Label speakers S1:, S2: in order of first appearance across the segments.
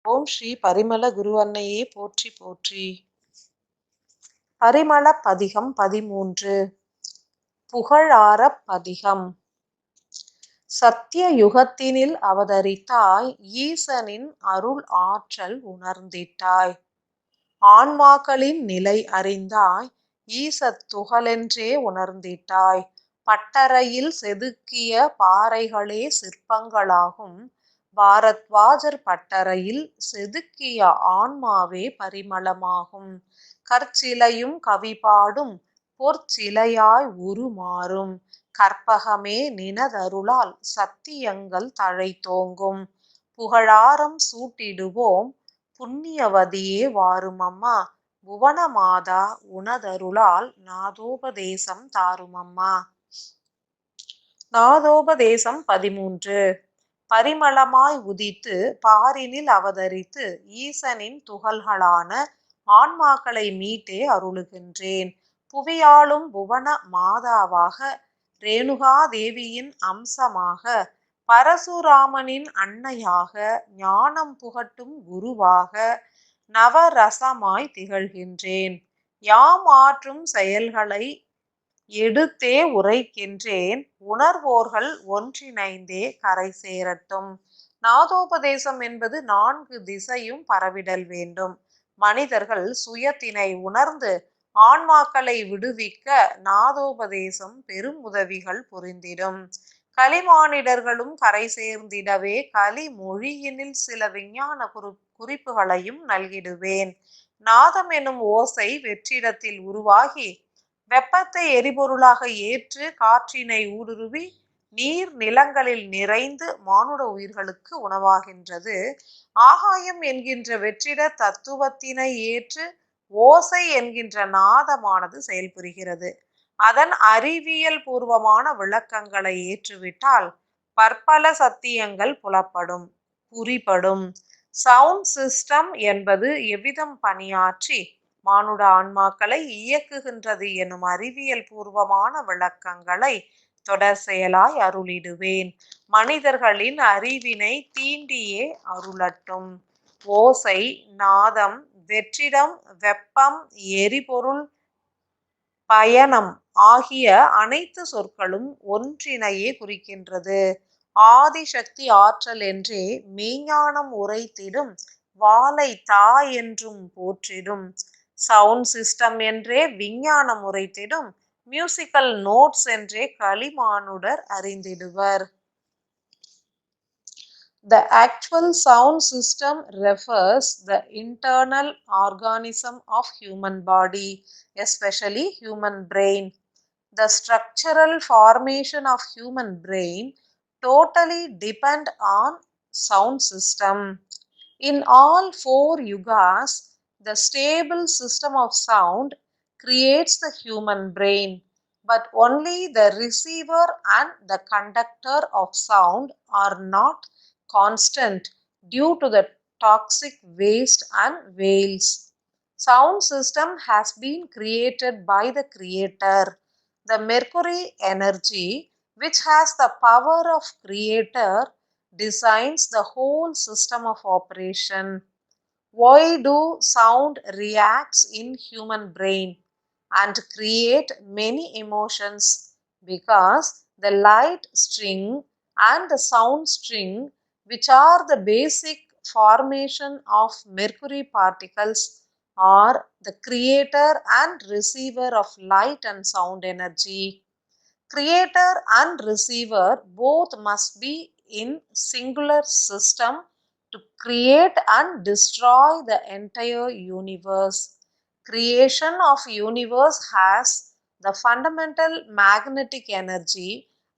S1: ஓம் ஸ்ரீ பரிமள குருவன்னையே போற்றி போற்றி. பரிமள பதிகம் 13. புகழாரப் பதிகம். சத்திய யுகத்தினில் அவதரித்தாய், ஈசனின் அருள் ஆற்றல் உணர்ந்திட்டாய். ஆன்மாக்களின் நிலை அறிந்தாய், ஈசத் துகளென்றே உணர்ந்திட்டாய். பட்டறையில் செதுக்கிய பாறைகளே சிற்பங்களாகும், பாரத்வாஜர் பட்டறையில் செதுக்கிய ஆன்மாவே பரிமளமாகும். கற்சிலையும் கவிபாடும் பொற்சிலையாய் உருமாறும், கற்பகமே நினதருளால் சத்தியங்கள் தழைத்தோங்கும். புகழாரம் சூட்டிடுவோம், புண்ணியவதியே வாருமம்மா, புவனமாதா உனதருளால் நாதோபதேசம் தாருமம்மா. நாதோபதேசம் 13. பரிமளமாய் உதித்து பாரினில் அவதரித்து ஈசனின் துகள்களான ஆன்மாக்களை மீட்டே அருளுகின்றேன். புவியாளும் புவன மாதாவாக, ரேணுகாதேவியின் அம்சமாக, பரசுராமனின் அன்னையாக, ஞானம் புகட்டும் குருவாக, நவரசமாய் திகழ்கின்றேன். யாம் ஆற்றும் செயல்களை எடுத்தே உரைக்கின்றேன், உணர்வோர்கள் ஒன்றிணைந்தே கரை சேரட்டும். நாதோபதேசம் என்பது 4 திசையும் பரவிடல் வேண்டும். மனிதர்கள் சுயத்தினை உணர்ந்து ஆன்மாக்களை விடுவிக்க நாதோபதேசம் பெரும் உதவிகள் புரிந்திடும். கலிமானிடர்களும் கரை சேர்ந்திடவே கலி மொழியினில் சில விஞ்ஞான குறிப்புகளையும் நல்கிடுவேன். நாதம் எனும் ஓசை வெற்றிடத்தில் உருவாகி வெப்பத்தை எரிபொருளாக ஏற்று காற்றினை ஊடுருவி நீர் நிலங்களில் நிறைந்து மானுட உயிர்களுக்கு உணவாகின்றது. ஆகாயம் என்கின்ற வெற்றிட தத்துவத்தினை ஏற்று ஓசை என்கின்ற நாதமானது செயல்புரிகிறது. அதன் அறிவியல் பூர்வமான விளக்கங்களை ஏற்றுவிட்டால் பற்பல சத்தியங்கள் புலப்படும், புரிபடும். சவுண்ட் சிஸ்டம் என்பது எவ்விதம் பணியாற்றி மானுட ஆன்மாக்களை இயக்குகின்றது எனும் அறிவியல் பூர்வமான விளக்கங்களை தொடர் செயலாய் அருளிடுவேன். மனிதர்களின் அறிவினை தீண்டியே அருளட்டும். ஓசை, நாதம், வெற்றிடம், வெப்பம், எரிபொருள், பயணம் ஆகிய அனைத்து சொற்களும் ஒன்றினையே குறிக்கின்றது. ஆதிசக்தி ஆற்றல் என்றே மெய்ஞானம் உரைத்திடும், வாளை தா என்றும் போற்றிடும். சவுண்ட் சிஸ்டம் என்றே விஞ்ஞானம் உரைத்திடும், மியூசிக்கல் நோட்ஸ் என்றே கலிமானுடர் அறிந்திடுவர். The actual sound system refers the internal organism of human body, especially human brain. The structural formation of human brain totally depend on sound system. In all 4 yugas, the stable system of sound creates the human brain, but only the receiver and the conductor of sound are not constant due to the toxic waste and veils. Sound system has been created by the creator. The mercury energy, which has the power of creator, designs the whole system of operation. Why do sound reacts in human brain and create many emotions? Because the light string and the sound string, which are the basic formation of mercury particles, are the creator and receiver of light and sound energy. Creator and receiver both must be in singular system to create and destroy the entire universe. Creation of universe has the fundamental magnetic energy,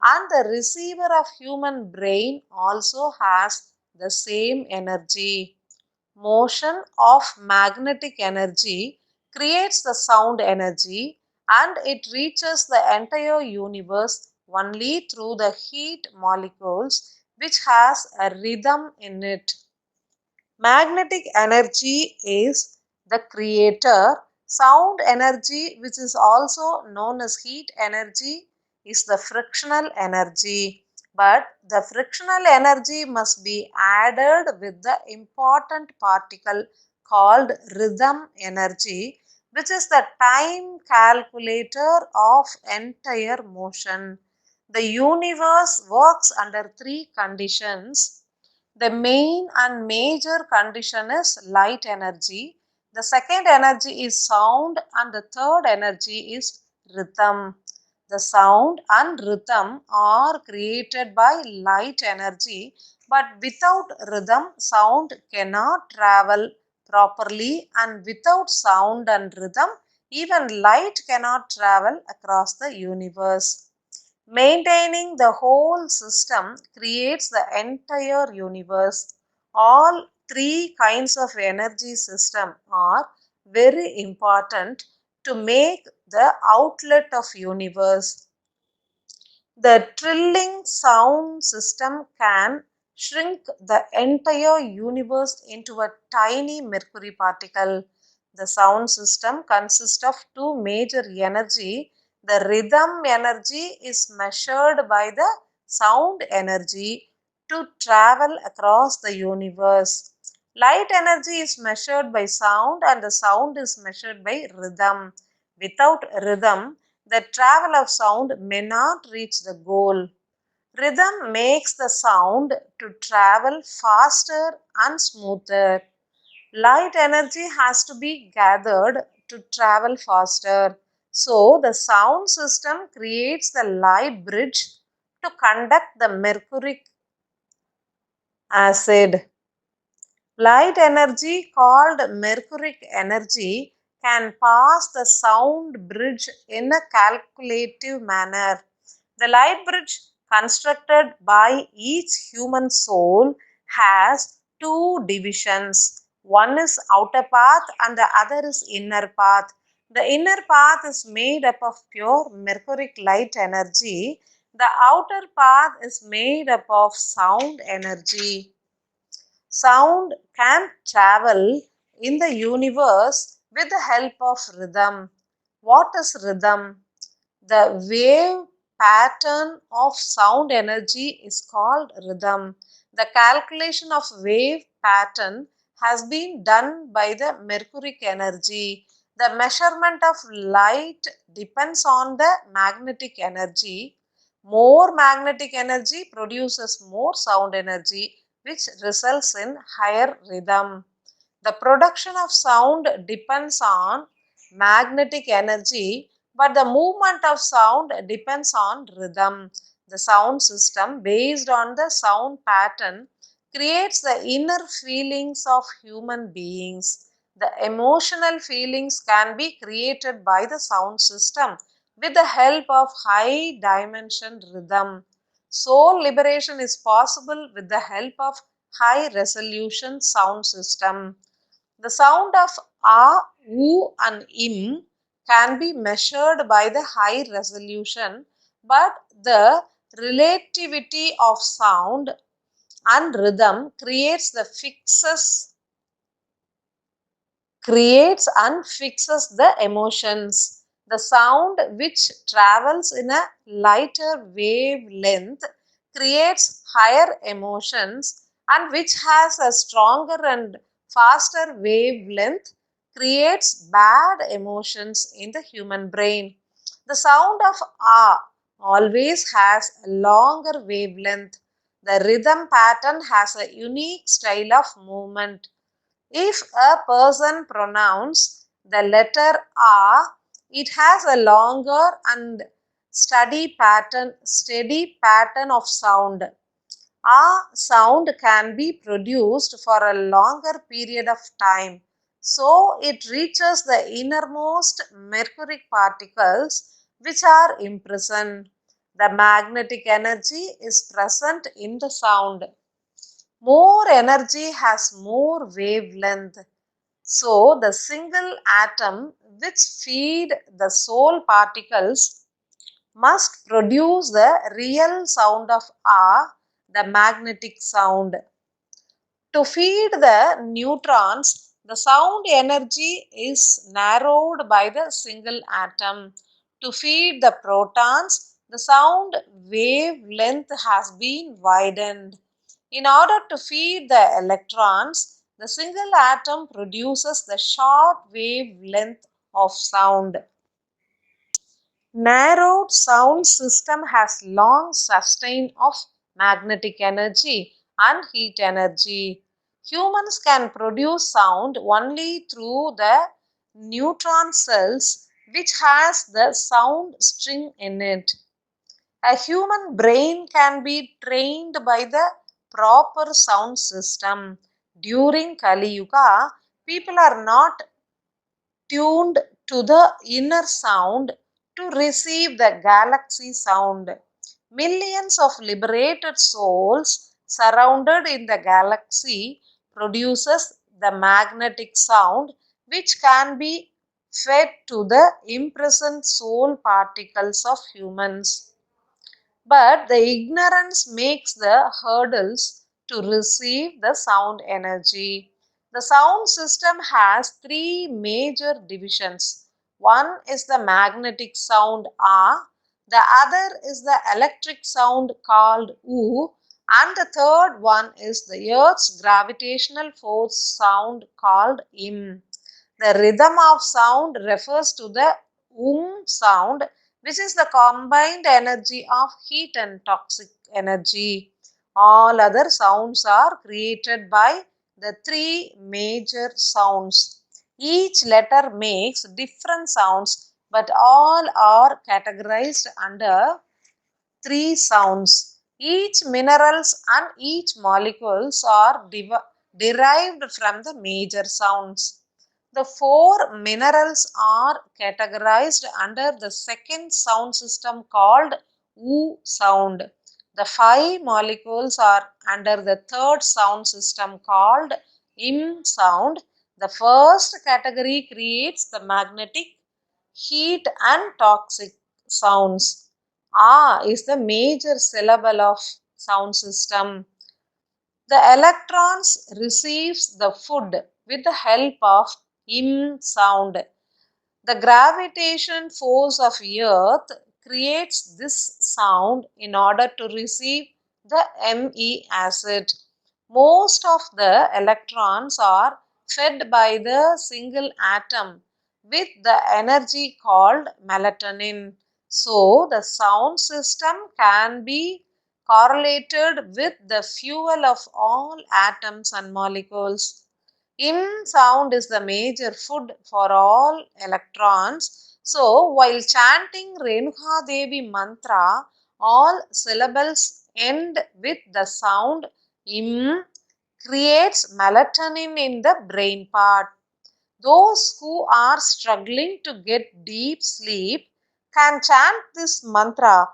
S1: and the receiver of human brain also has the same energy. Motion of magnetic energy creates the sound energy, and it reaches the entire universe only through the heat molecules, which has a rhythm in it. Magnetic energy is the creator. Sound energy, which is also known as heat energy, is the frictional energy. but the frictional energy must be added with the important particle called rhythm energy, which is the time calculator of entire motion. The universe works under three conditions. The main and major condition is light energy. The second energy is sound, and the third energy is rhythm. The sound and rhythm are created by light energy, but without rhythm, sound cannot travel properly, and without sound and rhythm, even light cannot travel across the universe. Maintaining the whole system creates the entire universe. All three kinds of energy system are very important to make the outlet of universe. The trilling sound system can shrink the entire universe into a tiny mercury particle. The sound system consists of two major energy. The rhythm energy is measured by the sound energy to travel across the universe. Light energy is measured by sound, and the sound is measured by rhythm. Without rhythm, the travel of sound may not reach the goal. Rhythm makes the sound to travel faster and smoother. Light energy has to be gathered to travel faster. So, the sound system creates the light bridge to conduct the mercuric acid. Light energy, called mercuric energy, can pass the sound bridge in a calculative manner. The light bridge constructed by each human soul has two divisions. One is outer path and the other is inner path. The inner path is made up of pure mercuric light energy. The outer path is made up of sound energy. Sound can travel in the universe with the help of rhythm. What is rhythm? The wave pattern of sound energy is called rhythm. The calculation of wave pattern has been done by the mercuric energy. The measurement of light depends on the magnetic energy. More magnetic energy produces more sound energy, which results in higher rhythm. The production of sound depends on magnetic energy, but the movement of sound depends on rhythm. The sound system, based on the sound pattern, creates the inner feelings of human beings. The emotional feelings can be created by the sound system with the help of high dimension rhythm. Soul liberation is possible with the help of high resolution sound system. The sound of a, u, and im can be measured by the high resolution, but the relativity of sound and rhythm creates and fixes the emotions. The sound, which travels in a lighter wavelength, creates higher emotions, and which has a stronger and faster wavelength creates bad emotions in the human brain. The sound of ah always has a longer wavelength. The rhythm pattern has a unique style of movement. If a person pronounces the letter A, it has a longer and steady pattern of sound. A sound can be produced for a longer period of time, so it reaches the innermost mercuric particles which are imprisoned. The magnetic energy is present in the sound. More energy has more wavelength. So, the single atom which feed the soul particles must produce the real sound of A, the magnetic sound. To feed the neutrons, the sound energy is narrowed by the single atom. To feed the protons, the sound wavelength has been widened. In order to feed the electrons, the single atom produces the short wavelength of sound. Narrowed sound system has long sustain of magnetic energy and heat energy. Humans can produce sound only through the neutron cells which has the sound string in it. A human brain can be trained by the proper sound system. During Kali Yuga, people are not tuned to the inner sound to receive the galaxy sound. Millions of liberated souls surrounded in the galaxy produces the magnetic sound which can be fed to the imprisoned soul particles of humans. But the ignorance makes the hurdles to receive the sound energy. The sound system has three major divisions. One is the magnetic sound A, the other is the electric sound called U, and the third one is the Earth's gravitational force sound called Im. The rhythm of sound refers to the sound, which is the combined energy of heat and toxic energy. All other sounds are created by the three major sounds. Each letter makes different sounds, but all are categorized under three sounds. Each minerals and each molecules are derived from the major sounds. The four minerals are categorized under the second sound system called U sound. The five molecules are under the third sound system called Im sound. The first category creates the magnetic, heat and toxic sounds. A is the major syllable of sound system. The electrons receives the food with the help of Im sound. The gravitation force of Earth creates this sound in order to receive the Me acid. Most of the electrons are fed by the single atom with the energy called melatonin. So, the sound system can be correlated with the fuel of all atoms and molecules. Im sound is the major food for all electrons. So, while chanting Renuka Devi mantra, all syllables end with the sound Im creates melatonin in the brain part. Those who are struggling to get deep sleep can chant this mantra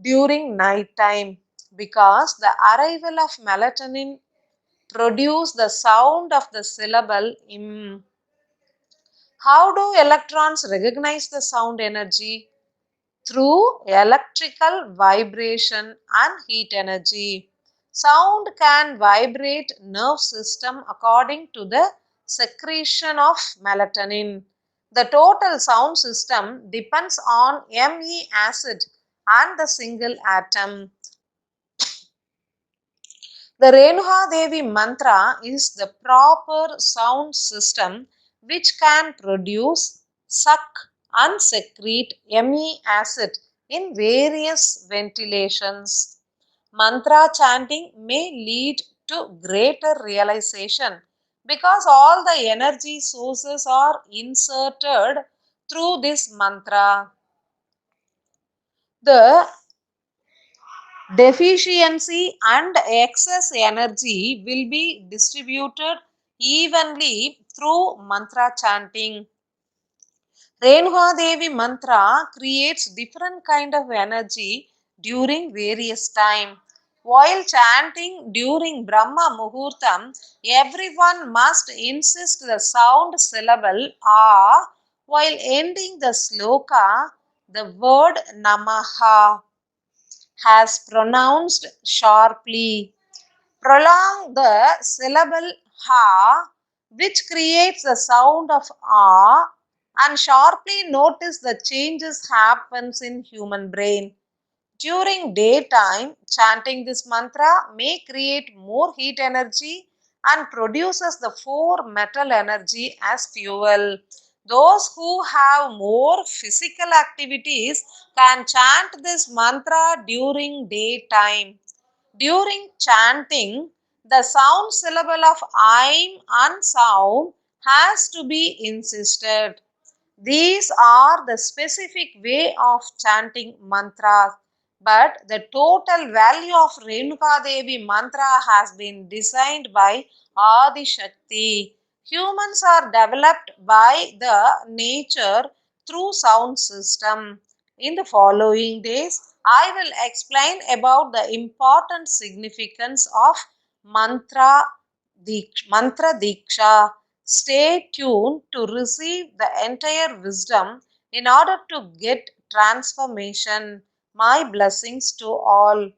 S1: during night time because the arrival of melatonin produce the sound of the syllable Im. How do electrons recognize the sound energy? Through electrical vibration and heat energy. Sound can vibrate nerve system according to the secretion of melatonin. The total sound system depends on Me acid and the single atom. The Renuka Devi mantra is the proper sound system which can produce, suck and secrete Me acid in various ventilations. Mantra chanting may lead to greater realization because all the energy sources are inserted through this mantra. The deficiency and excess energy will be distributed evenly through mantra chanting. Renuka Devi mantra creates different kind of energy during various time. While chanting during Brahma Muhurtam, everyone must insist the sound syllable A while ending the sloka, the word Namaha has pronounced sharply. Prolong the syllable ha, which creates the sound of a, and sharply notice the changes happens in human brain. During daytime, chanting this mantra may create more heat energy and produces the 4 metal energy as fuel. Those who have more physical activities can chant this mantra during daytime. During chanting, the sound syllable of aim and sound has to be insisted. These are the specific way of chanting mantras, but the total value of Renuka Devi mantra has been designed by Adi Shakti. Humans are developed by the nature through sound system. In the following days, I will explain about the important significance of mantra diksha. Stay tuned to receive the entire wisdom in order to get transformation. My blessings to all.